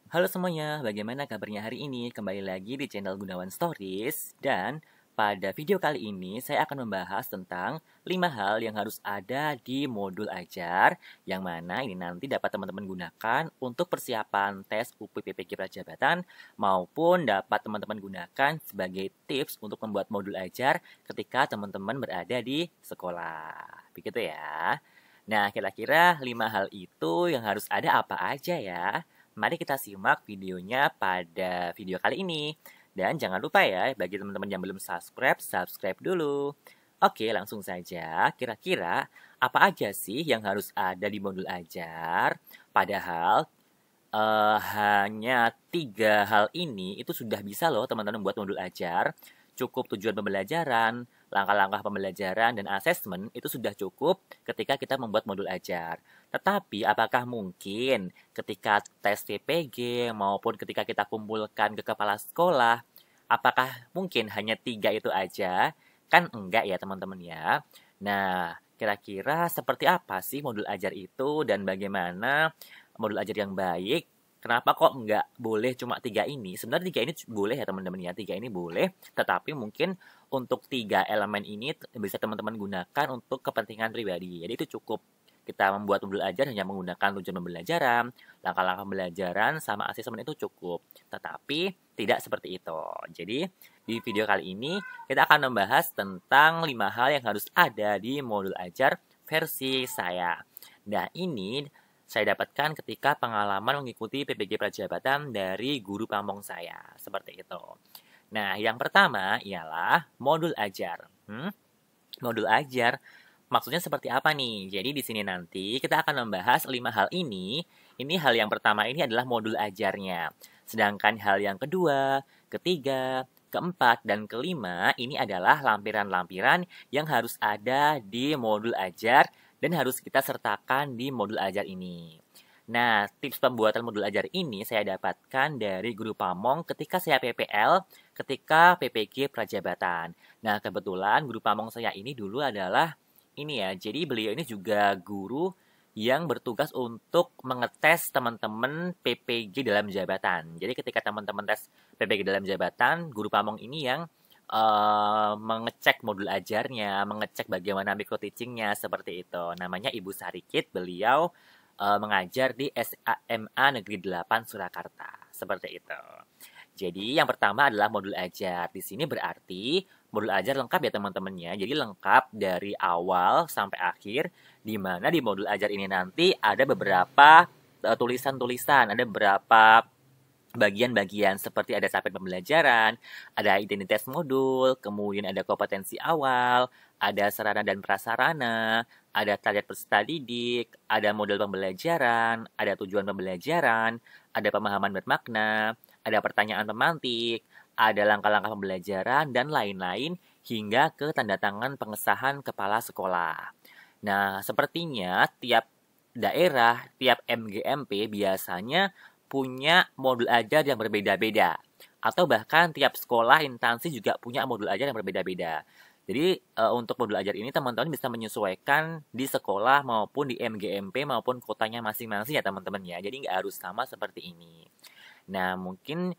Halo semuanya, bagaimana kabarnya hari ini? Kembali lagi di channel Gunawan Stories. Dan pada video kali ini saya akan membahas tentang 5 hal yang harus ada di modul ajar, yang mana ini nanti dapat teman-teman gunakan untuk persiapan tes UPPPG Prajabatan, maupun dapat teman-teman gunakan sebagai tips untuk membuat modul ajar ketika teman-teman berada di sekolah. Begitu ya. Nah, kira-kira 5 hal itu yang harus ada apa aja ya? Mari kita simak videonya pada video kali ini. Dan jangan lupa ya, bagi teman-teman yang belum subscribe, subscribe dulu. Oke, langsung saja. Kira-kira apa aja sih yang harus ada di modul ajar? Padahal hanya 3 hal ini itu sudah bisa loh teman-teman buat modul ajar. Cukup tujuan pembelajaran, langkah-langkah pembelajaran, dan asesmen itu sudah cukup ketika kita membuat modul ajar. Tetapi apakah mungkin ketika tes TPG maupun ketika kita kumpulkan ke kepala sekolah, apakah mungkin hanya 3 itu aja? Kan enggak ya teman-teman ya. Nah, kira-kira seperti apa sih modul ajar itu dan bagaimana modul ajar yang baik? Kenapa kok nggak boleh cuma 3 ini? Sebenarnya 3 ini boleh ya teman-teman ya, 3 ini boleh. Tetapi mungkin untuk 3 elemen ini bisa teman-teman gunakan untuk kepentingan pribadi. Jadi itu cukup kita membuat modul ajar hanya menggunakan tujuan pembelajaran, langkah-langkah pembelajaran, sama asesmen itu cukup. Tetapi tidak seperti itu. Jadi di video kali ini kita akan membahas tentang 5 hal yang harus ada di modul ajar versi saya. Nah ini saya dapatkan ketika pengalaman mengikuti PPG Prajabatan dari guru pamong saya. Seperti itu. Nah, yang pertama ialah modul ajar. Modul ajar maksudnya seperti apa nih? Jadi di sini nanti kita akan membahas 5 hal ini. Ini hal yang pertama ini adalah modul ajarnya. Sedangkan hal yang kedua, ketiga, keempat, dan kelima ini adalah lampiran-lampiran yang harus ada di modul ajar dan harus kita sertakan di modul ajar ini. Nah, tips pembuatan modul ajar ini saya dapatkan dari guru pamong ketika saya PPL, ketika PPG Prajabatan. Nah, kebetulan guru pamong saya ini dulu adalah ini ya, jadi beliau ini juga guru yang bertugas untuk mengetes teman-teman PPG dalam jabatan. Jadi ketika teman-teman tes PPG dalam jabatan, guru pamong ini yang mengecek modul ajarnya, mengecek bagaimana micro teachingnya seperti itu. Namanya Ibu Sarikit, beliau mengajar di SMA Negeri 8 Surakarta. Seperti itu. Jadi yang pertama adalah modul ajar. Di sini berarti modul ajar lengkap ya teman-temannya. Jadi lengkap dari awal sampai akhir. Di mana di modul ajar ini nanti ada beberapa tulisan-tulisan, ada beberapa bagian-bagian seperti ada capaian pembelajaran, ada identitas modul, kemudian ada kompetensi awal, ada sarana dan prasarana, ada target peserta didik, ada model pembelajaran, ada tujuan pembelajaran, ada pemahaman bermakna, ada pertanyaan pemantik, ada langkah-langkah pembelajaran, dan lain-lain hingga ke tanda tangan pengesahan kepala sekolah. Nah, sepertinya tiap daerah, tiap MGMP biasanya punya modul ajar yang berbeda-beda. Atau bahkan tiap sekolah instansi juga punya modul ajar yang berbeda-beda. Jadi untuk modul ajar ini teman-teman bisa menyesuaikan di sekolah maupun di MGMP maupun kotanya masing-masing ya teman-teman ya. Jadi nggak harus sama seperti ini. Nah mungkin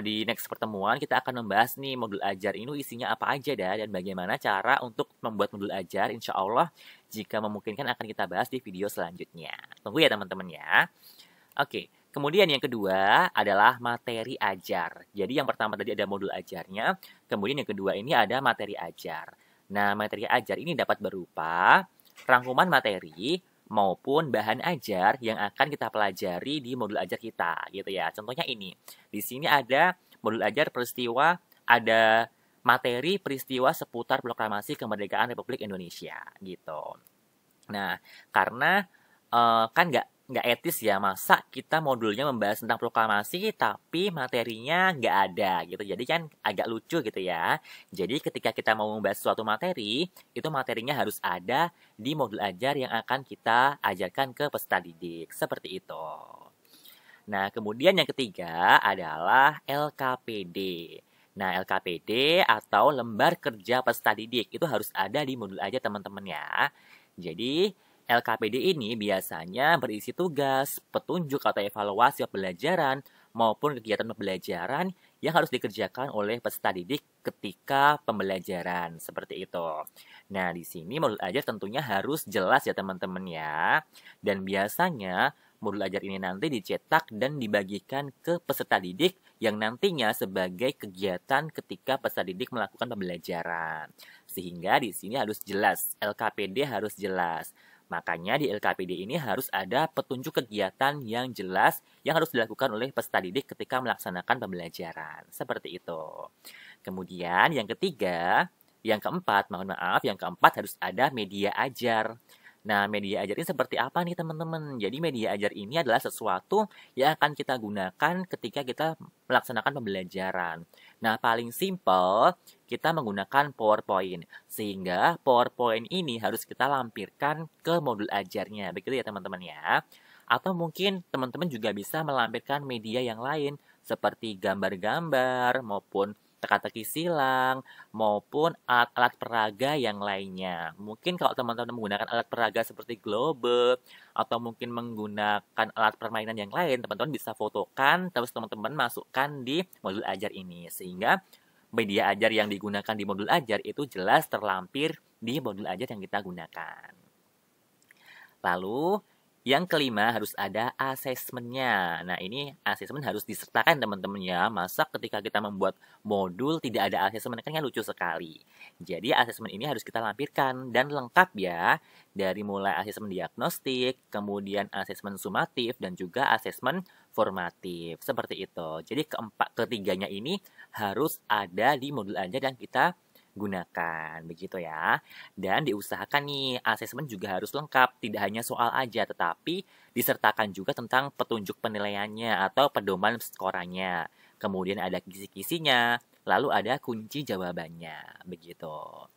di next pertemuan kita akan membahas nih modul ajar ini isinya apa aja dah dan bagaimana cara untuk membuat modul ajar. Insya Allah jika memungkinkan akan kita bahas di video selanjutnya. Tunggu ya teman-teman ya. Oke, kemudian yang kedua adalah materi ajar. Jadi yang pertama tadi ada modul ajarnya, kemudian yang kedua ini ada materi ajar. Nah, materi ajar ini dapat berupa rangkuman materi maupun bahan ajar yang akan kita pelajari di modul ajar kita, gitu ya. Contohnya ini. Di sini ada modul ajar peristiwa, ada materi peristiwa seputar proklamasi kemerdekaan Republik Indonesia, gitu. Nah, karena kan nggak etis ya masa kita modulnya membahas tentang proklamasi tapi materinya nggak ada gitu. Jadi kan agak lucu gitu ya. Jadi ketika kita mau membahas suatu materi, itu materinya harus ada di modul ajar yang akan kita ajarkan ke peserta didik. Seperti itu. Nah, kemudian yang ketiga adalah LKPD. Nah, LKPD atau lembar kerja peserta didik itu harus ada di modul ajar teman-teman ya. Jadi, LKPD ini biasanya berisi tugas, petunjuk atau evaluasi pembelajaran, maupun kegiatan pembelajaran yang harus dikerjakan oleh peserta didik ketika pembelajaran, seperti itu. Nah, di sini modul ajar tentunya harus jelas ya teman-teman ya. Dan biasanya modul ajar ini nanti dicetak dan dibagikan ke peserta didik yang nantinya sebagai kegiatan ketika peserta didik melakukan pembelajaran. Sehingga di sini harus jelas, LKPD harus jelas. Makanya di LKPD ini harus ada petunjuk kegiatan yang jelas yang harus dilakukan oleh peserta didik ketika melaksanakan pembelajaran. Seperti itu. Kemudian yang ketiga, yang keempat, mohon maaf, yang keempat harus ada media ajar. Nah, media ajar ini seperti apa nih teman-teman? Jadi media ajar ini adalah sesuatu yang akan kita gunakan ketika kita melaksanakan pembelajaran. Nah, paling simpel, kita menggunakan PowerPoint. Sehingga PowerPoint ini harus kita lampirkan ke modul ajarnya. Begitu ya teman-teman ya. Atau mungkin teman-teman juga bisa melampirkan media yang lain seperti gambar-gambar maupun teka-teki silang, maupun alat-alat peraga yang lainnya. Mungkin kalau teman-teman menggunakan alat peraga seperti globe, atau mungkin menggunakan alat permainan yang lain, teman-teman bisa fotokan, terus teman-teman masukkan di modul ajar ini. Sehingga media ajar yang digunakan di modul ajar itu jelas terlampir di modul ajar yang kita gunakan. Lalu, yang kelima harus ada asesmennya. Nah, ini asesmen harus disertakan teman-teman ya. Masa ketika kita membuat modul tidak ada asesmen, kan lucu sekali. Jadi asesmen ini harus kita lampirkan dan lengkap ya. Dari mulai asesmen diagnostik, kemudian asesmen sumatif, dan juga asesmen formatif. Seperti itu. Jadi ketiganya ini harus ada di modul ajar yang kita gunakan, begitu ya. Dan diusahakan nih, asesmen juga harus lengkap, tidak hanya soal aja, tetapi disertakan juga tentang petunjuk penilaiannya atau pedoman skorannya. Kemudian ada kisi-kisinya, lalu ada kunci jawabannya, begitu.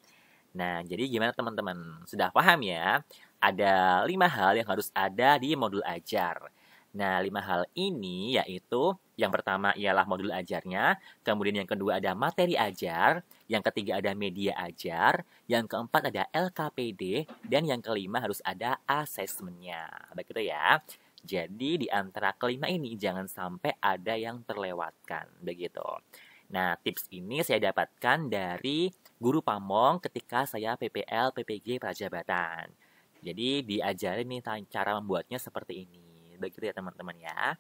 Nah, jadi gimana teman-teman? Sudah paham ya? Ada 5 hal yang harus ada di modul ajar. Nah, 5 hal ini yaitu yang pertama ialah modul ajarnya, kemudian yang kedua ada materi ajar, yang ketiga ada media ajar, yang keempat ada LKPD, dan yang kelima harus ada asesmennya. Begitu ya. Jadi di antara kelima ini jangan sampai ada yang terlewatkan, begitu. Nah, tips ini saya dapatkan dari guru pamong ketika saya PPL PPG Prajabatan. Jadi diajarin nih cara membuatnya seperti ini. Begitu ya teman-teman ya.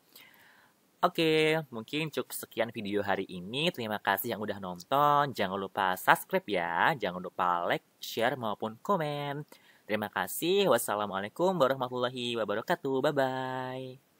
Oke, mungkin cukup sekian video hari ini. Terima kasih yang udah nonton. Jangan lupa subscribe ya. Jangan lupa like, share, maupun komen. Terima kasih. Wassalamualaikum warahmatullahi wabarakatuh. Bye-bye.